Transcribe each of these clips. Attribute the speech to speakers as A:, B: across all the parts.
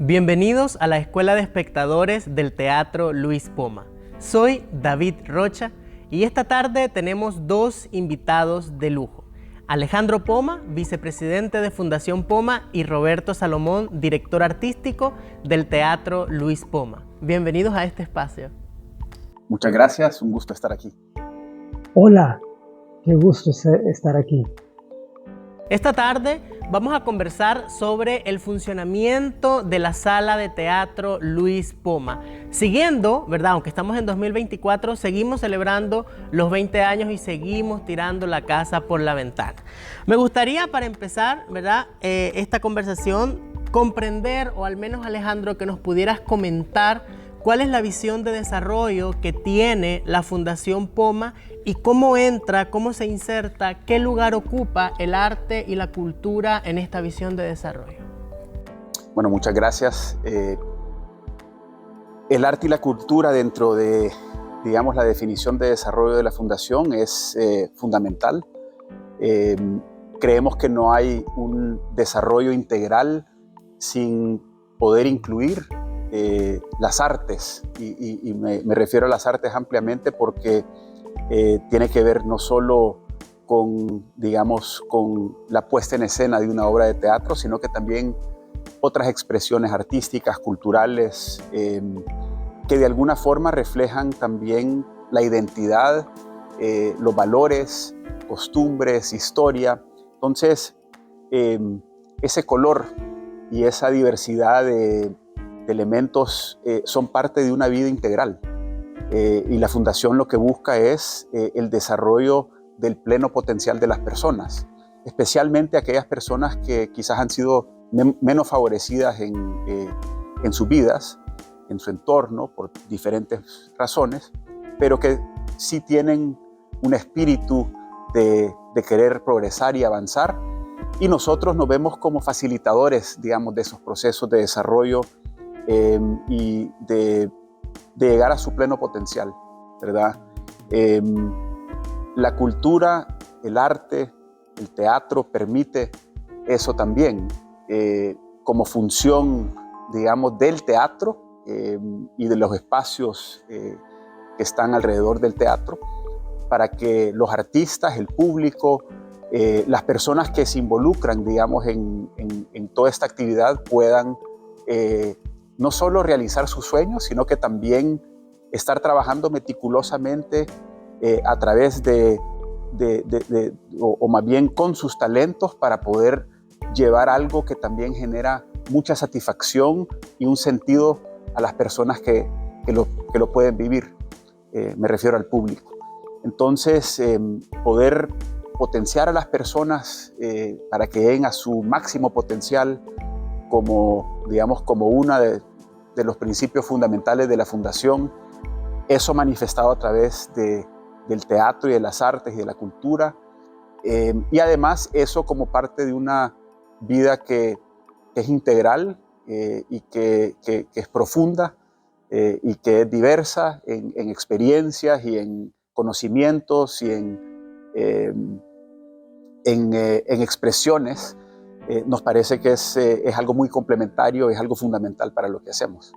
A: Bienvenidos a la Escuela de Espectadores del Teatro Luis Poma. Soy David Rocha y esta tarde tenemos dos invitados de lujo. Alejandro Poma, vicepresidente de Fundación Poma, y Roberto Salomón, director artístico del Teatro Luis Poma. Bienvenidos a este espacio.
B: Muchas gracias, un gusto estar aquí.
C: Hola, qué gusto estar aquí.
A: Esta tarde vamos a conversar sobre el funcionamiento de la Sala de Teatro Luis Poma. Siguiendo, ¿verdad? Aunque estamos en 2024, seguimos celebrando los 20 años y seguimos tirando la casa por la ventana. Me gustaría, para empezar, ¿verdad? Esta conversación, comprender, o al menos Alejandro, que nos pudieras comentar cuál es la visión de desarrollo que tiene la Fundación Poma y cómo entra, cómo se inserta, qué lugar ocupa el arte y la cultura en esta visión de desarrollo.
B: Bueno, muchas gracias. El arte y la cultura dentro de, digamos, la definición de desarrollo de la Fundación es fundamental. Creemos que no hay un desarrollo integral sin poder incluir las artes, y me refiero a las artes ampliamente porque tiene que ver no solo con, digamos, con la puesta en escena de una obra de teatro, sino que también otras expresiones artísticas, culturales, que de alguna forma reflejan también la identidad, los valores, costumbres, historia. Entonces, ese color y esa diversidad de elementos son parte de una vida integral, y la Fundación lo que busca es el desarrollo del pleno potencial de las personas, especialmente aquellas personas que quizás han sido menos favorecidas en sus vidas, en su entorno, por diferentes razones, pero que sí tienen un espíritu de querer progresar y avanzar, y nosotros nos vemos como facilitadores, digamos, de esos procesos de desarrollo y de llegar a su pleno potencial, ¿verdad? La cultura, el arte, el teatro permite eso también, como función, digamos, del teatro y de los espacios que están alrededor del teatro, para que los artistas, el público, las personas que se involucran, digamos, en toda esta actividad puedan no solo realizar sus sueños, sino que también estar trabajando meticulosamente a través o más bien con sus talentos, para poder llevar algo que también genera mucha satisfacción y un sentido a las personas que lo pueden vivir. Me refiero al público. Entonces, poder potenciar a las personas para que lleguen a su máximo potencial, como, digamos, como una de los principios fundamentales de la Fundación, eso manifestado a través del teatro y de las artes y de la cultura, y además eso como parte de una vida que es integral y que es profunda y que es diversa en experiencias y en conocimientos y en expresiones. Nos parece que es algo muy complementario, es algo fundamental para lo que hacemos.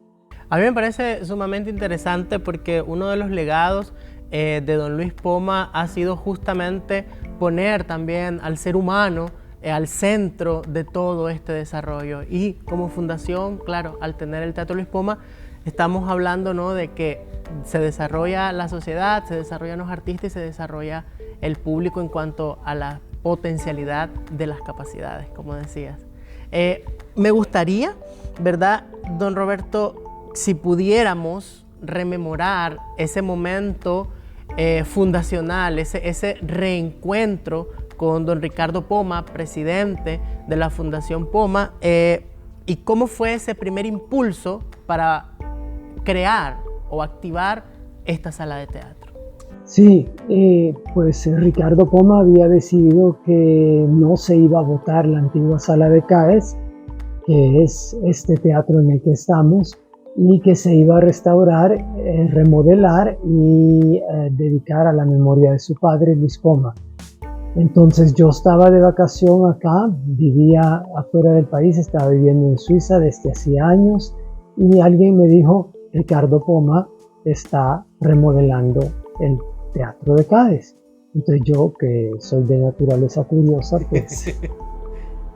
A: A mí me parece sumamente interesante porque uno de los legados de don Luis Poma ha sido justamente poner también al ser humano al centro de todo este desarrollo. Y como fundación, claro, al tener el Teatro Luis Poma, estamos hablando, ¿no?, de que se desarrolla la sociedad, se desarrollan los artistas y se desarrolla el público en cuanto a la potencialidad de las capacidades, como decías. Me gustaría, ¿verdad, don Roberto, si pudiéramos rememorar ese momento fundacional, ese reencuentro con don Ricardo Poma, presidente de la Fundación Poma, y cómo fue ese primer impulso para crear o activar esta sala de teatro.
C: Sí, pues Ricardo Poma había decidido que no se iba a botar la antigua sala de CAES, que es este teatro en el que estamos, y que se iba a restaurar, remodelar y dedicar a la memoria de su padre, Luis Poma. Entonces yo estaba de vacación acá, vivía afuera del país, estaba viviendo en Suiza desde hacía años y alguien me dijo, Ricardo Poma está remodelando el Teatro de Cádiz. Entonces yo, que soy de naturaleza curiosa, pues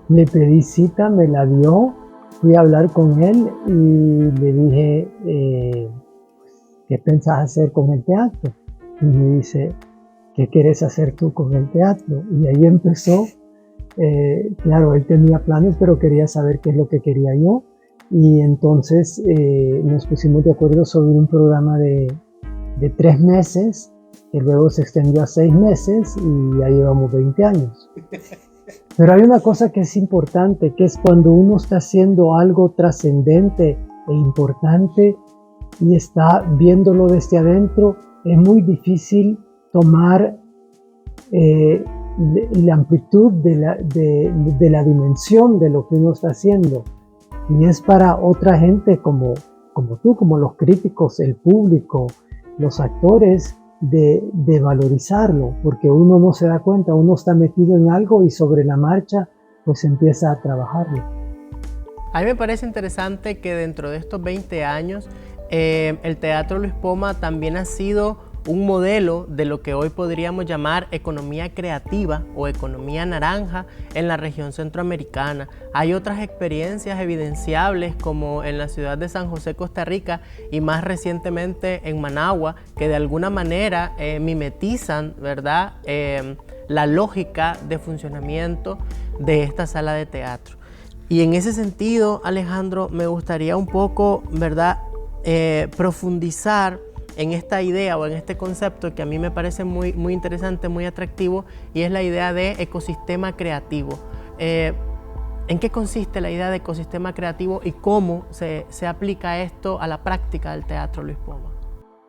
C: le pedí cita, me la dio, fui a hablar con él y le dije, ¿qué pensás hacer con el teatro? Y me dice, ¿qué quieres hacer tú con el teatro? Y ahí empezó, claro, él tenía planes, pero quería saber qué es lo que quería yo. Y entonces nos pusimos de acuerdo sobre un programa de 3 meses, que luego se extendió a 6 meses y ya llevamos 20 años. Pero hay una cosa que es importante, que es cuando uno está haciendo algo trascendente e importante y está viéndolo desde adentro, es muy difícil tomar la amplitud de la dimensión de lo que uno está haciendo. Y es para otra gente como tú, como los críticos, el público, los actores, de valorizarlo, porque uno no se da cuenta, uno está metido en algo y sobre la marcha pues empieza a trabajarlo.
A: A mí me parece interesante que dentro de estos 20 años el Teatro Luis Poma también ha sido un modelo de lo que hoy podríamos llamar economía creativa o economía naranja en la región centroamericana. Hay otras experiencias evidenciables como en la ciudad de San José, Costa Rica, y más recientemente en Managua, que de alguna manera mimetizan, ¿verdad?, la lógica de funcionamiento de esta sala de teatro. Y en ese sentido, Alejandro, me gustaría un poco, ¿verdad?, profundizar en esta idea o en este concepto que a mí me parece muy interesante, muy atractivo, y es la idea de ecosistema creativo. ¿En qué consiste la idea de ecosistema creativo y cómo se aplica esto a la práctica del Teatro Luis Poma?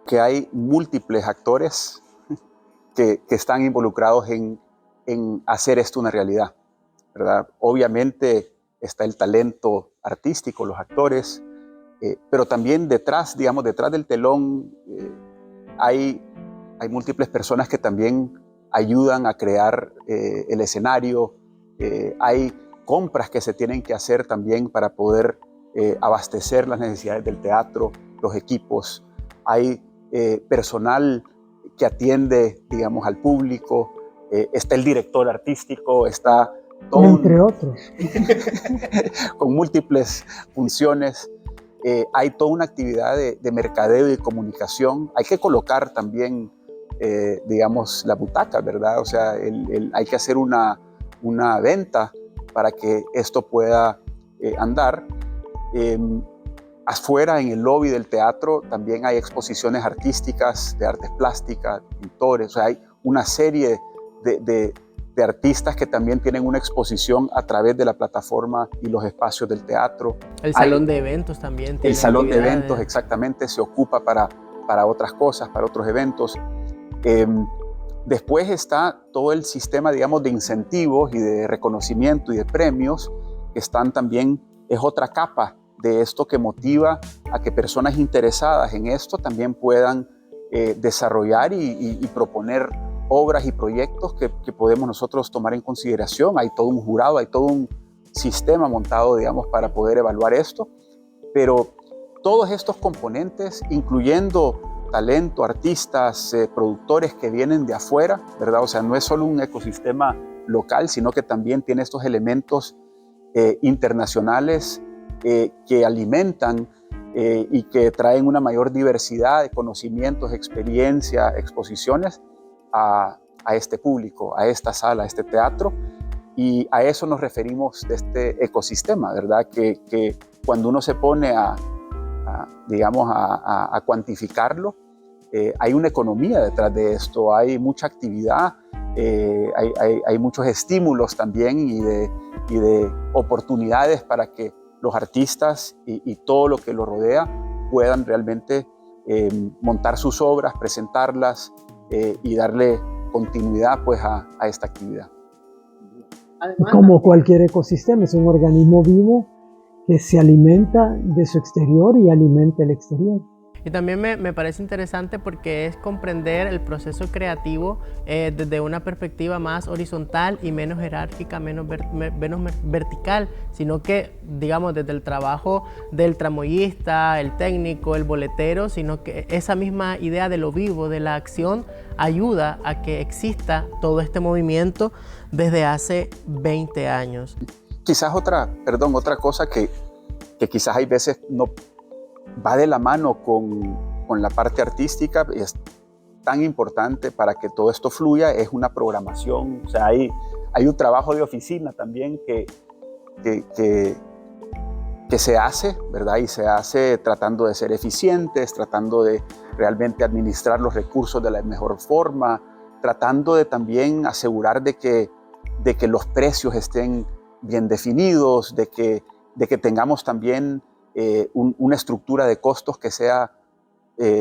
B: Que hay múltiples actores que están involucrados en hacer esto una realidad, ¿verdad? Obviamente está el talento artístico, los actores, pero también detrás del telón hay múltiples personas que también ayudan a crear el escenario. Hay compras que se tienen que hacer también para poder abastecer las necesidades del teatro, los equipos. Hay personal que atiende, digamos, al público. Está el director artístico, está todo
C: entre otros.
B: con múltiples funciones. Hay toda una actividad de mercadeo y comunicación. Hay que colocar también, digamos, la butaca, ¿verdad? O sea, hay que hacer una venta para que esto pueda andar. Afuera, en el lobby del teatro, también hay exposiciones artísticas, de artes plásticas, pintores. O sea, hay una serie de artistas que también tienen una exposición a través de la plataforma y los espacios del teatro.
A: El salón de eventos también tiene
B: el salón de eventos, exactamente, se ocupa para otras cosas, para otros eventos. Después está todo el sistema, digamos, de incentivos y de reconocimiento y de premios, que están también, es otra capa de esto que motiva a que personas interesadas en esto también puedan desarrollar y proponer obras y proyectos que podemos nosotros tomar en consideración. Hay todo un jurado, hay todo un sistema montado, digamos, para poder evaluar esto, pero todos estos componentes, incluyendo talento, artistas, productores que vienen de afuera, ¿verdad? O sea, no es solo un ecosistema local, sino que también tiene estos elementos internacionales que alimentan y que traen una mayor diversidad de conocimientos, experiencia, exposiciones a este público, a esta sala, a este teatro, y a eso nos referimos de este ecosistema, ¿verdad? Que cuando uno se pone a cuantificarlo, hay una economía detrás de esto, hay mucha actividad, hay muchos estímulos también y de oportunidades para que los artistas y todo lo que los rodea puedan realmente montar sus obras, presentarlas, y darle continuidad pues a esta actividad.
C: Como cualquier ecosistema, es un organismo vivo que se alimenta de su exterior y alimenta el exterior.
A: Y también me parece interesante porque es comprender el proceso creativo desde una perspectiva más horizontal y menos jerárquica, menos vertical, sino que, digamos, desde el trabajo del tramoyista, el técnico, el boletero, sino que esa misma idea de lo vivo, de la acción, ayuda a que exista todo este movimiento desde hace 20 años.
B: Quizás otra cosa que quizás hay veces no va de la mano con la parte artística y es tan importante para que todo esto fluya, es una programación. O sea, hay un trabajo de oficina también que se hace, ¿verdad? Y se hace tratando de ser eficientes, tratando de realmente administrar los recursos de la mejor forma, tratando de también asegurar de que los precios estén bien definidos, de que tengamos también una estructura de costos que sea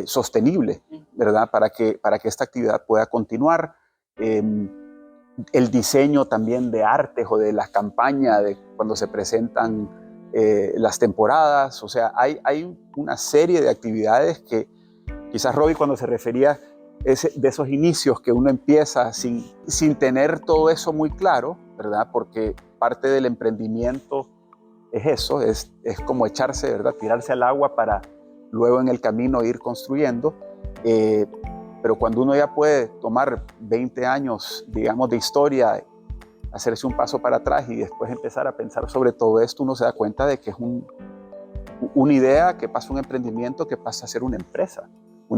B: sostenible, ¿verdad? Para que esta actividad pueda continuar. El diseño también de artes o de las campañas, de cuando se presentan las temporadas. O sea, hay una serie de actividades que quizás Robbie, cuando se refería de esos inicios que uno empieza sin tener todo eso muy claro, ¿verdad? Porque parte del emprendimiento es eso, es como echarse, ¿verdad? Tirarse al agua para luego en el camino ir construyendo. Pero cuando uno ya puede tomar 20 años, digamos, de historia, hacerse un paso para atrás y después empezar a pensar sobre todo esto, uno se da cuenta de que es una idea que pasa a un emprendimiento, que pasa a ser una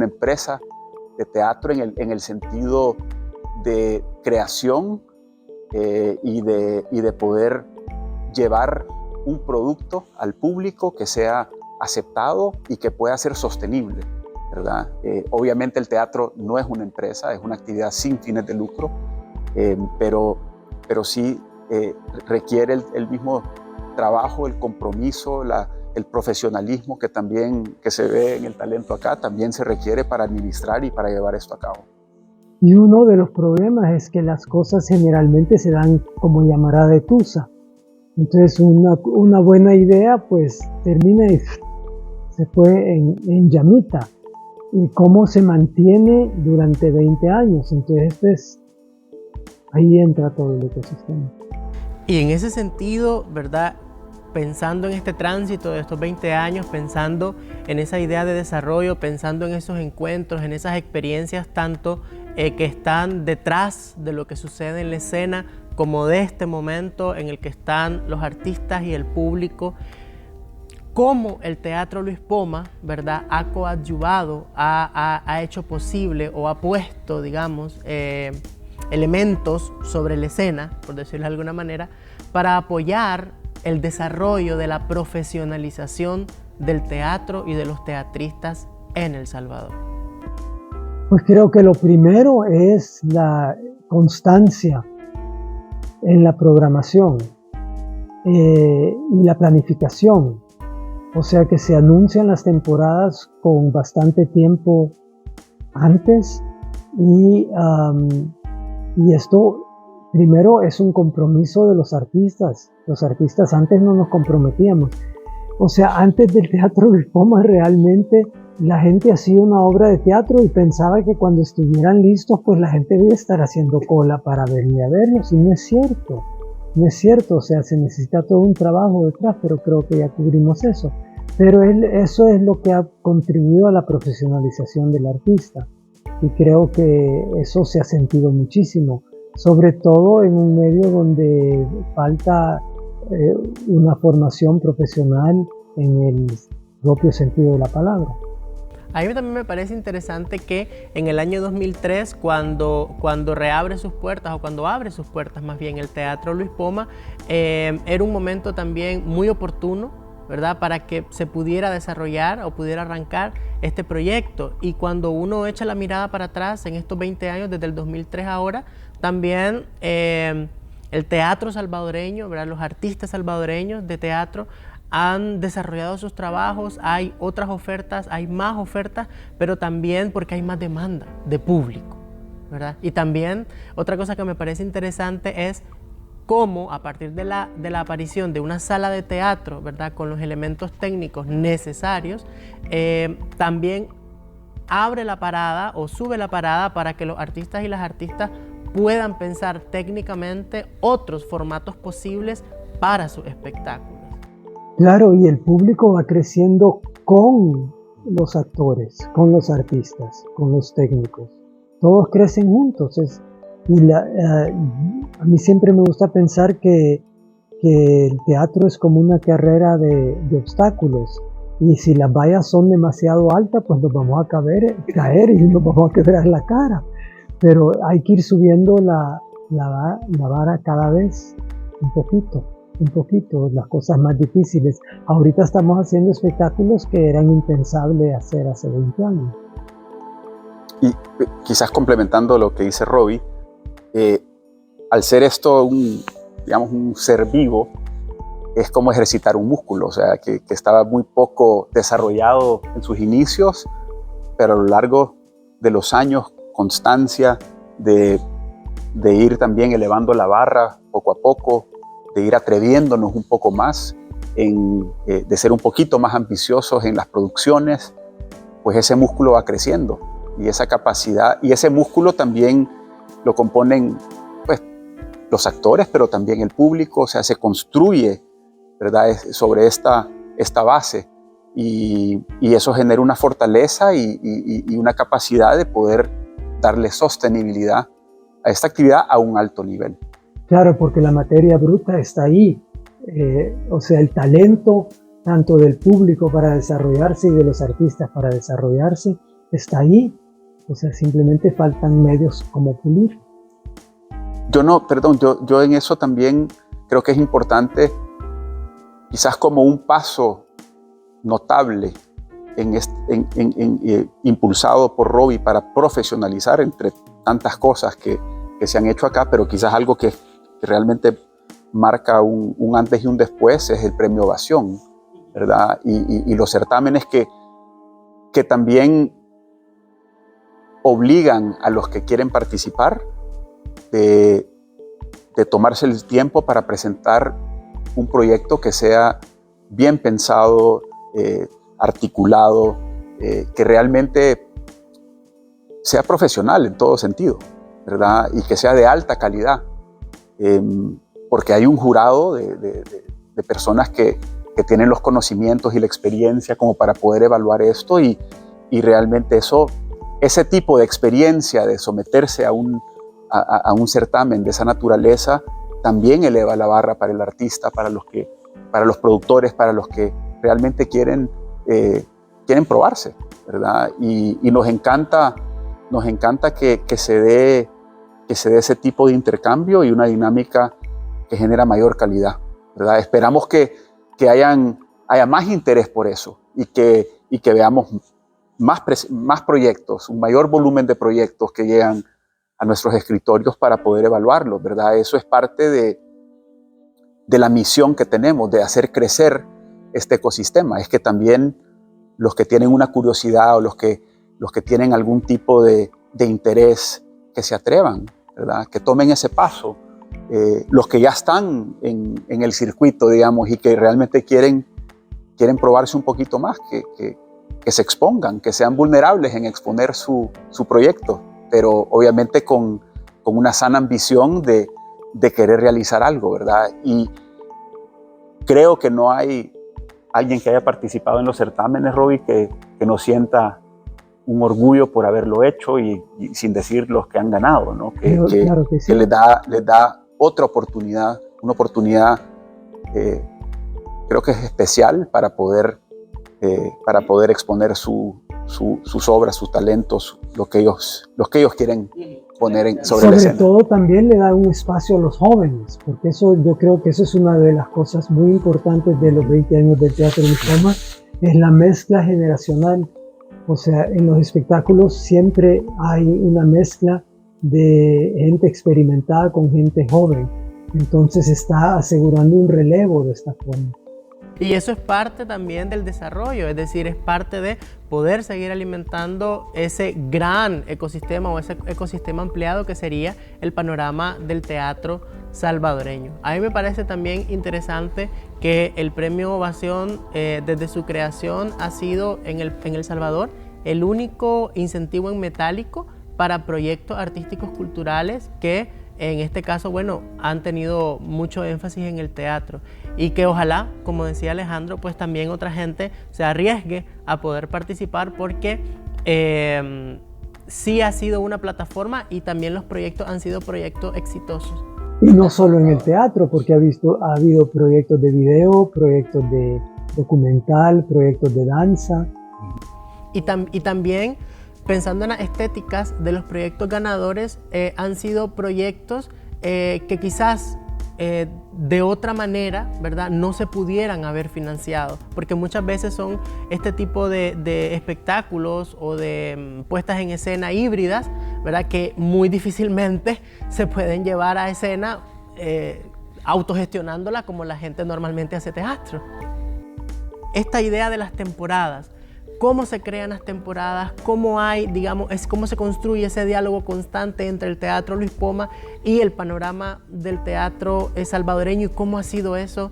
B: empresa de teatro en el sentido de creación y de poder llevar un producto al público que sea aceptado y que pueda ser sostenible, ¿verdad? Obviamente el teatro no es una empresa, es una actividad sin fines de lucro, pero sí requiere el mismo trabajo, el compromiso, el profesionalismo que se ve en el talento acá, también se requiere para administrar y para llevar esto a cabo.
C: Y uno de los problemas es que las cosas generalmente se dan como llamará de tusa. Entonces una buena idea pues termina y se fue en llamita. ¿Y cómo se mantiene durante 20 años? Entonces pues, ahí entra todo el ecosistema.
A: Y en ese sentido, ¿verdad? Pensando en este tránsito de estos 20 años, pensando en esa idea de desarrollo, pensando en esos encuentros, en esas experiencias tanto que están detrás de lo que sucede en la escena, como de este momento en el que están los artistas y el público, cómo el Teatro Luis Poma, ¿verdad?, ha coadyuvado, ha hecho posible o ha puesto, digamos, elementos sobre la escena, por decirlo de alguna manera, para apoyar el desarrollo de la profesionalización del teatro y de los teatristas en El Salvador.
C: Pues creo que lo primero es la constancia en la programación y la planificación. O sea que se anuncian las temporadas con bastante tiempo antes y esto primero es un compromiso de los artistas. Los artistas antes no nos comprometíamos. O sea, antes del Teatro Luis Poma realmente la gente hacía una obra de teatro y pensaba que cuando estuvieran listos pues la gente debe estar haciendo cola para venir a verlos, y no es cierto. No es cierto, o sea, se necesita todo un trabajo detrás, pero creo que ya cubrimos eso. Pero eso es lo que ha contribuido a la profesionalización del artista. Y creo que eso se ha sentido muchísimo, sobre todo en un medio donde falta una formación profesional en el propio sentido de la palabra.
A: A mí también me parece interesante que en el año 2003, cuando reabre sus puertas, o cuando abre sus puertas más bien el Teatro Luis Poma, era un momento también muy oportuno, ¿verdad?, para que se pudiera desarrollar o pudiera arrancar este proyecto. Y cuando uno echa la mirada para atrás en estos 20 años, desde el 2003 a ahora, también el teatro salvadoreño, ¿verdad?, los artistas salvadoreños de teatro han desarrollado sus trabajos, hay otras ofertas, hay más ofertas, pero también porque hay más demanda de público, ¿verdad? Y también otra cosa que me parece interesante es cómo a partir de la aparición de una sala de teatro, ¿verdad?, con los elementos técnicos necesarios, también abre la parada o sube la parada para que los artistas y las artistas puedan pensar técnicamente otros formatos posibles para sus espectáculos.
C: Claro, y el público va creciendo con los actores, con los artistas, con los técnicos. Todos crecen juntos. A mí siempre me gusta pensar que el teatro es como una carrera de obstáculos. Y si las vallas son demasiado altas, pues nos vamos a caer y nos vamos a quebrar la cara. Pero hay que ir subiendo la vara cada vez un poquito, las cosas más difíciles. Ahorita estamos haciendo espectáculos que eran impensables hacer hace 20 años.
B: Y quizás complementando lo que dice Robbie, al ser esto un ser vivo, es como ejercitar un músculo, o sea, que estaba muy poco desarrollado en sus inicios, pero a lo largo de los años, constancia de ir también elevando la barra poco a poco, de ir atreviéndonos un poco más, de ser un poquito más ambiciosos en las producciones, pues ese músculo va creciendo y esa capacidad, y ese músculo también lo componen pues, los actores, pero también el público, o sea, se construye, ¿verdad?, sobre esta base y eso genera una fortaleza y una capacidad de poder darle sostenibilidad a esta actividad a un alto nivel.
C: Claro, porque la materia bruta está ahí, o sea, el talento tanto del público para desarrollarse y de los artistas para desarrollarse está ahí, o sea, simplemente faltan medios como pulir.
B: Yo en eso también creo que es importante, quizás como un paso notable impulsado por Robbie para profesionalizar entre tantas cosas que se han hecho acá, pero quizás algo que realmente marca un antes y un después es el premio Ovación, ¿verdad? Y los certámenes que también obligan a los que quieren participar de tomarse el tiempo para presentar un proyecto que sea bien pensado, articulado, que realmente sea profesional en todo sentido, ¿verdad? Y que sea de alta calidad, porque hay un jurado de personas que tienen los conocimientos y la experiencia como para poder evaluar esto y realmente ese tipo de experiencia de someterse a un certamen de esa naturaleza también eleva la barra para el artista, para los productores, para los que realmente quieren probarse, ¿verdad? Y nos encanta que se dé ese tipo de intercambio y una dinámica que genera mayor calidad, ¿verdad? Esperamos que haya más interés por eso y que veamos más proyectos, un mayor volumen de proyectos que llegan a nuestros escritorios para poder evaluarlos, ¿verdad? Eso es parte de la misión que tenemos de hacer crecer este ecosistema. Es que también los que tienen una curiosidad o los que tienen algún tipo de interés, que se atrevan, ¿verdad? Que tomen ese paso. Los que ya están en el circuito, digamos, y que realmente quieren probarse un poquito más, que se expongan, que sean vulnerables en exponer su proyecto, pero obviamente con una sana ambición de querer realizar algo, ¿verdad? Y creo que no hay alguien que haya participado en los certámenes, Robbie, que no sienta un orgullo por haberlo hecho y sin decir los que han ganado, ¿no?
C: Claro que sí.
B: Que les da otra oportunidad, una oportunidad creo que es especial para poder exponer sus obras, sus talentos, lo que ellos quieren poner sobre la escena.
C: Sobre todo también le da un espacio a los jóvenes, porque yo creo que eso es una de las cosas muy importantes de los 20 años del Teatro Luis Poma, es la mezcla generacional. O sea, en los espectáculos siempre hay una mezcla de gente experimentada con gente joven. Entonces está asegurando un relevo de esta forma.
A: Y eso es parte también del desarrollo, es decir, es parte de poder seguir alimentando ese gran ecosistema o ese ecosistema ampliado que sería el panorama del teatro salvadoreño. A mí me parece también interesante que el Premio Ovación desde su creación ha sido en El Salvador el único incentivo en metálico para proyectos artísticos culturales que en este caso, bueno, han tenido mucho énfasis en el teatro y que ojalá, como decía Alejandro, pues también otra gente se arriesgue a poder participar porque sí ha sido una plataforma y también los proyectos han sido proyectos exitosos.
C: Y no solo en el teatro, porque ha habido proyectos de video, proyectos de documental, proyectos de danza.
A: Y también, pensando en las estéticas de los proyectos ganadores, han sido proyectos que quizás de otra manera, ¿verdad?, no se pudieran haber financiado, porque muchas veces son este tipo de espectáculos o de puestas en escena híbridas, ¿verdad?, que muy difícilmente se pueden llevar a escena autogestionándola como la gente normalmente hace teatro. Esta idea de las temporadas, cómo se crean las temporadas, cómo hay, digamos, cómo se construye ese diálogo constante entre el Teatro Luis Poma y el panorama del teatro salvadoreño y cómo ha sido eso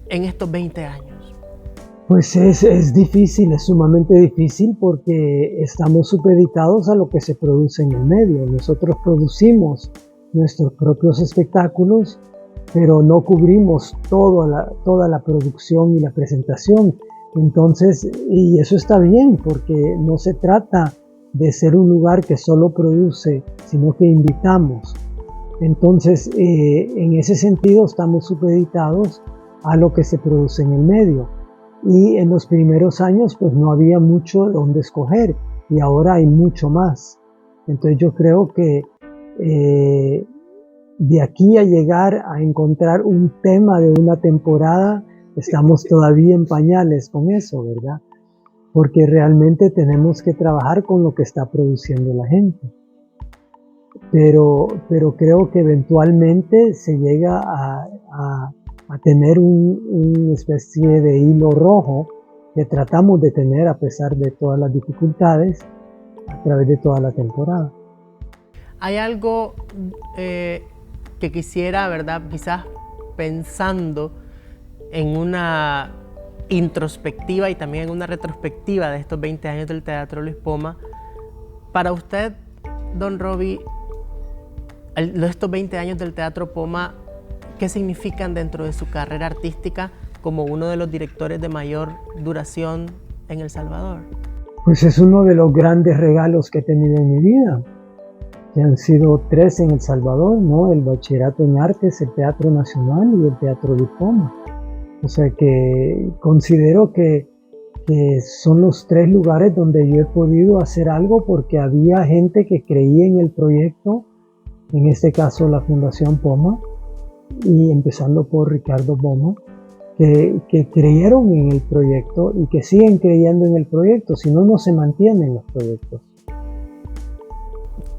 A: en estos 20 años.
C: Pues es difícil, es sumamente difícil porque estamos supeditados a lo que se produce en el medio. Nosotros producimos nuestros propios espectáculos, pero no cubrimos toda la producción y la presentación. Entonces, y eso está bien porque no se trata de ser un lugar que solo produce, sino que invitamos. Entonces, en ese sentido estamos supeditados a lo que se produce en el medio. Y en los primeros años pues no había mucho de dónde escoger y ahora hay mucho más. Entonces yo creo que de aquí a llegar a encontrar un tema de una temporada, estamos todavía en pañales con eso, ¿verdad? Porque realmente tenemos que trabajar con lo que está produciendo la gente. Pero creo que eventualmente se llega a tener una especie de hilo rojo que tratamos de tener a pesar de todas las dificultades a través de toda la temporada.
A: Hay algo que quisiera, ¿verdad? Quizás pensando en una introspectiva y también en una retrospectiva de estos 20 años del Teatro Luis Poma. Para usted, don Roby, estos 20 años del Teatro Poma, ¿qué significan dentro de su carrera artística como uno de los directores de mayor duración en El Salvador?
C: Pues es uno de los grandes regalos que he tenido en mi vida, que han sido 3 en El Salvador, ¿no? El Bachillerato en Artes, el Teatro Nacional y el Teatro Luis Poma. O sea que considero que son los 3 lugares donde yo he podido hacer algo porque había gente que creía en el proyecto, en este caso la Fundación Poma, y empezando por Ricardo Poma, que creyeron en el proyecto y que siguen creyendo en el proyecto, si no, no se mantienen los proyectos.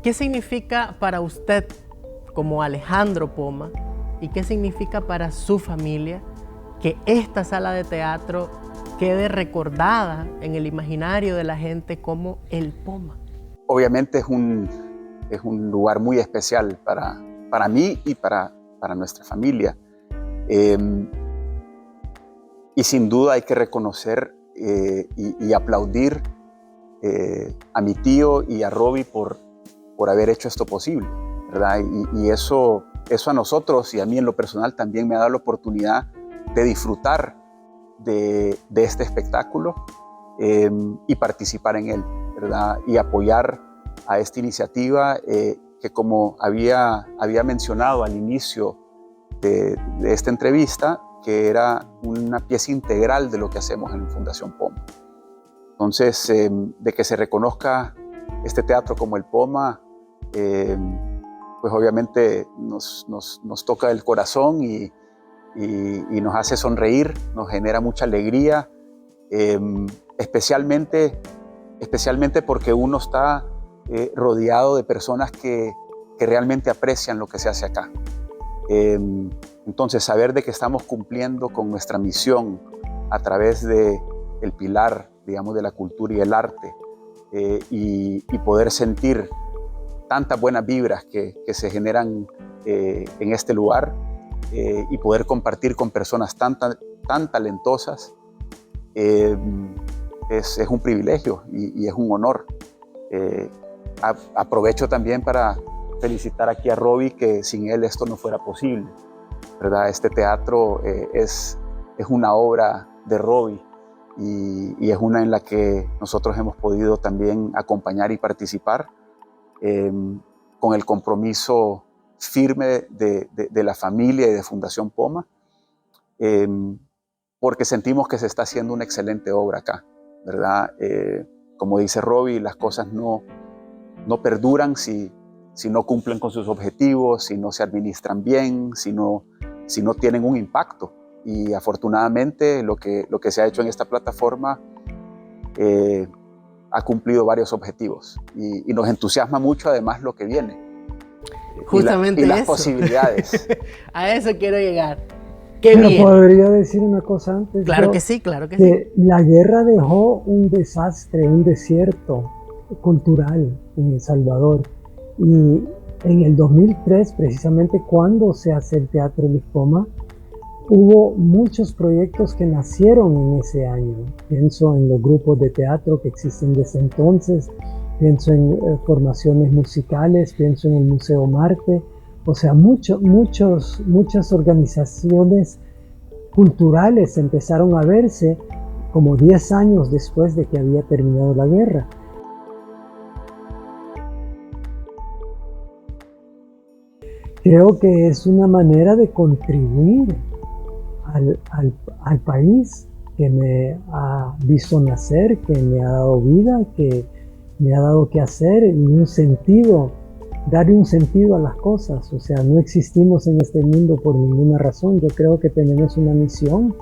A: ¿Qué significa para usted como Alejandro Poma y qué significa para su familia que esta sala de teatro quede recordada en el imaginario de la gente como el Poma?
B: Obviamente es un lugar muy especial para mí y para nuestra familia. Y sin duda hay que reconocer y aplaudir a mi tío y a Roby por haber hecho esto posible, ¿verdad? Y eso a nosotros y a mí en lo personal también me ha dado la oportunidad de disfrutar de este espectáculo y participar en él, ¿verdad? Y apoyar a esta iniciativa que, como había mencionado al inicio de esta entrevista, que era una pieza integral de lo que hacemos en Fundación Poma. Entonces, de que se reconozca este teatro como el Poma, pues obviamente nos toca el corazón y nos hace sonreír, nos genera mucha alegría, especialmente porque uno está rodeado de personas que realmente aprecian lo que se hace acá. Entonces, saber de que estamos cumpliendo con nuestra misión a través del pilar, digamos, de la cultura y el arte, y poder sentir tantas buenas vibras que se generan en este lugar, y poder compartir con personas tan talentosas, es un privilegio y es un honor. Aprovecho también para felicitar aquí a Robbie, que sin él esto no fuera posible, ¿verdad? Este teatro es una obra de Robbie, y es una en la que nosotros hemos podido también acompañar y participar, con el compromiso firme de la familia y de Fundación Poma, porque sentimos que se está haciendo una excelente obra acá, ¿verdad? Como dice Robbie, las cosas no perduran si no cumplen con sus objetivos, si no se administran bien, si no tienen un impacto. Y afortunadamente lo que se ha hecho en esta plataforma ha cumplido varios objetivos, y nos entusiasma mucho además lo que viene.
A: Justamente
B: y las
A: eso.
B: Posibilidades.
A: A eso quiero llegar. ¡Qué
C: Pero
A: bien!
C: podría decir una cosa antes.
A: Claro que sí, claro que sí.
C: La guerra dejó un desastre, un desierto cultural en El Salvador. Y en el 2003, precisamente cuando se hace el Teatro Luis Poma, hubo muchos proyectos que nacieron en ese año. Pienso en los grupos de teatro que existen desde entonces, pienso en formaciones musicales, pienso en el Museo Marte. O sea, muchas organizaciones culturales empezaron a verse como 10 años después de que había terminado la guerra. Creo que es una manera de contribuir al país que me ha visto nacer, que me ha dado vida, que me ha dado qué hacer y un sentido, darle un sentido a las cosas. O sea, no existimos en este mundo por ninguna razón. Yo creo que tenemos una misión,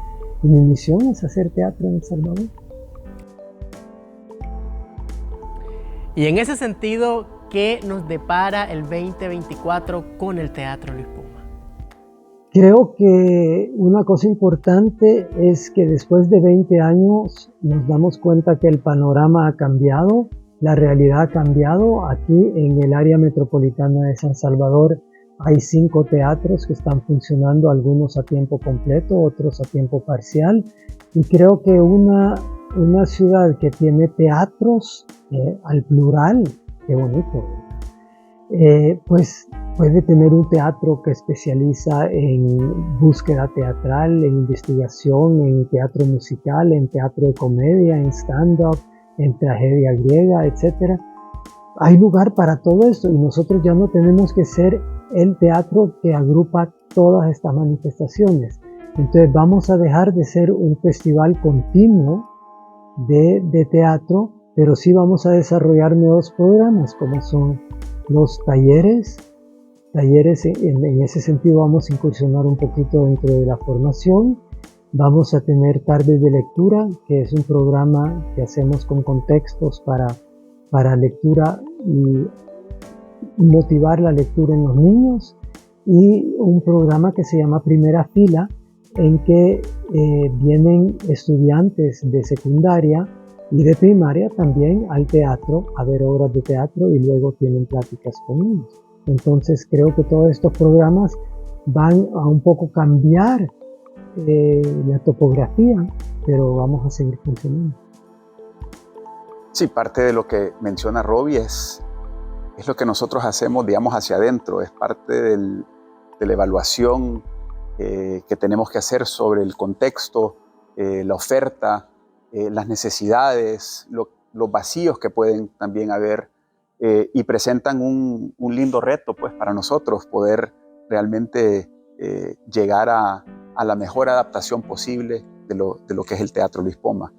C: y mi misión es hacer teatro en El Salvador.
A: Y en ese sentido, ¿qué nos depara el 2024 con el Teatro Luis Poma?
C: Creo que una cosa importante es que después de 20 años nos damos cuenta que el panorama ha cambiado, la realidad ha cambiado. Aquí en el área metropolitana de San Salvador hay 5 teatros que están funcionando, algunos a tiempo completo, otros a tiempo parcial. Y creo que una ciudad que tiene teatros al plural, qué bonito, pues puede tener un teatro que especializa en búsqueda teatral, en investigación, en teatro musical, en teatro de comedia, en stand-up, en tragedia griega, etc. Hay lugar para todo esto, y nosotros ya no tenemos que ser el teatro que agrupa todas estas manifestaciones. Entonces vamos a dejar de ser un festival continuo de teatro, pero sí vamos a desarrollar nuevos programas, como son los talleres. En ese sentido vamos a incursionar un poquito dentro de la formación. Vamos a tener tardes de lectura, que es un programa que hacemos con contextos para lectura y motivar la lectura en los niños, y un programa que se llama Primera Fila, en que vienen estudiantes de secundaria y de primaria también al teatro a ver obras de teatro, y luego tienen pláticas con niños. Entonces creo que todos estos programas van a un poco cambiar la topografía, pero vamos a seguir funcionando.
B: Sí, parte de lo que menciona Robbie es lo que nosotros hacemos, digamos, hacia adentro. Es parte de la evaluación que tenemos que hacer sobre el contexto, la oferta, las necesidades, los vacíos que pueden también haber, y presentan un lindo reto, pues, para nosotros poder realmente llegar a la mejor adaptación posible de lo que es el Teatro Luis Poma.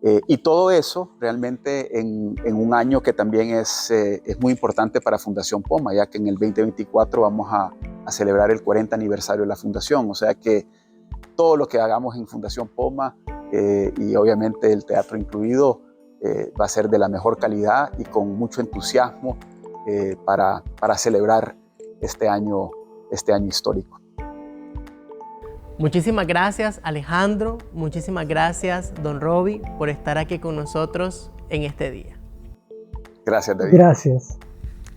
B: Y todo eso realmente en un año que también es muy importante para Fundación Poma, ya que en el 2024 vamos a celebrar el 40 aniversario de la Fundación. O sea que todo lo que hagamos en Fundación Poma, y obviamente el teatro incluido, va a ser de la mejor calidad y con mucho entusiasmo para celebrar este año histórico.
A: Muchísimas gracias, Alejandro. Muchísimas gracias, don Roby, por estar aquí con nosotros en este día.
B: Gracias, David.
C: Gracias.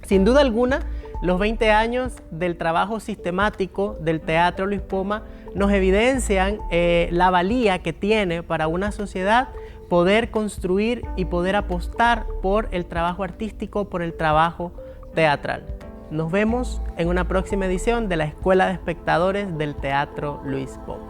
A: Sin duda alguna, los 20 años del trabajo sistemático del Teatro Luis Poma nos evidencian la valía que tiene para una sociedad poder construir y poder apostar por el trabajo artístico, por el trabajo teatral. Nos vemos en una próxima edición de la Escuela de Espectadores del Teatro Luis Poma.